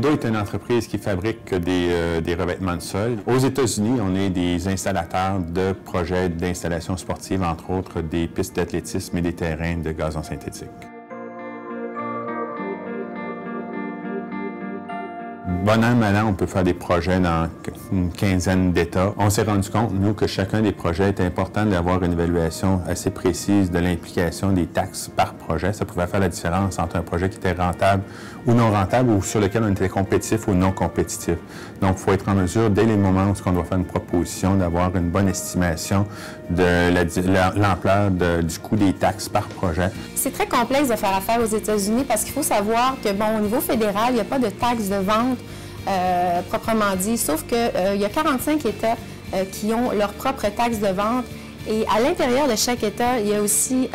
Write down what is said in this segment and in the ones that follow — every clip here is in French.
Honda est une entreprise qui fabrique des revêtements de sol. Aux États-Unis, on est des installateurs de projets d'installation sportive, entre autres des pistes d'athlétisme et des terrains de gazon synthétique. Bon an, mal an, on peut faire des projets dans une quinzaine d'États. On s'est rendu compte, nous, que chacun des projets était important d'avoir une évaluation assez précise de l'implication des taxes par projet. Ça pouvait faire la différence entre un projet qui était rentable ou non rentable ou sur lequel on était compétitif ou non compétitif. Donc, il faut être en mesure, dès les moments où on doit faire une proposition, d'avoir une bonne estimation de l'ampleur du coût des taxes par projet. C'est très complexe de faire affaire aux États-Unis parce qu'il faut savoir que, bon, au niveau fédéral, il n'y a pas de taxes de vente proprement dit, sauf qu'il y a 45 États qui ont leur propre taxe de vente. Et à l'intérieur de chaque État, il y a aussi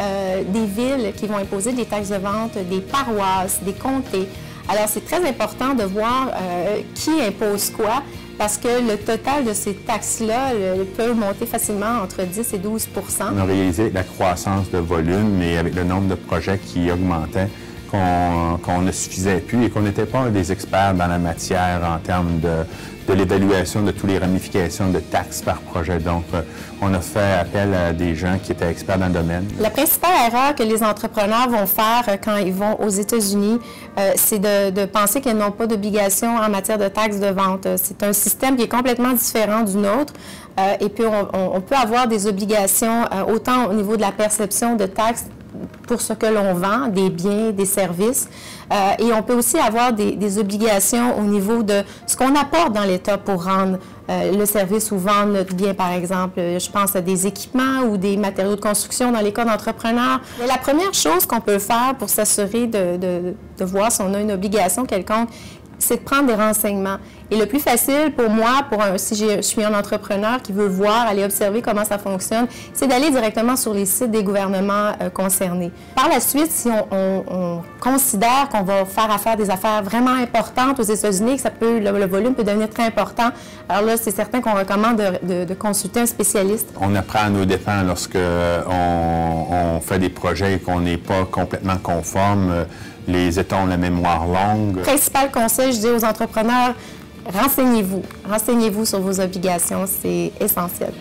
des villes qui vont imposer des taxes de vente, des paroisses, des comtés. Alors, c'est très important de voir qui impose quoi, parce que le total de ces taxes-là peut monter facilement entre 10 et 12 %. On a réalisé la croissance de volume, mais avec le nombre de projets qui augmentait, qu'on ne suffisait plus et qu'on n'était pas des experts dans la matière en termes de l'évaluation de toutes les ramifications de taxes par projet. Donc, on a fait appel à des gens qui étaient experts dans le domaine. La principale erreur que les entrepreneurs vont faire quand ils vont aux États-Unis, c'est de penser qu'ils n'ont pas d'obligation en matière de taxes de vente. C'est un système qui est complètement différent du nôtre. Et puis, on peut avoir des obligations autant au niveau de la perception de taxes pour ce que l'on vend, des biens, des services. Et on peut aussi avoir des obligations au niveau de ce qu'on apporte dans l'État pour rendre le service ou vendre notre bien, par exemple. Je pense à des équipements ou des matériaux de construction dans les cas d'entrepreneurs. Mais la première chose qu'on peut faire pour s'assurer de voir si on a une obligation quelconque, c'est de prendre des renseignements. Et le plus facile pour moi, si je suis un entrepreneur qui veut voir, aller observer comment ça fonctionne, c'est d'aller directement sur les sites des gouvernements concernés. Par la suite, si on considère qu'on va faire affaire des affaires vraiment importantes aux États-Unis, que le volume peut devenir très important, alors là, c'est certain qu'on recommande de consulter un spécialiste. On apprend à nos dépens lorsque on fait des projets et qu'on n'est pas complètement conforme. Les États ont la mémoire longue. Le principal conseil, je dis aux entrepreneurs, renseignez-vous. Renseignez-vous sur vos obligations, c'est essentiel.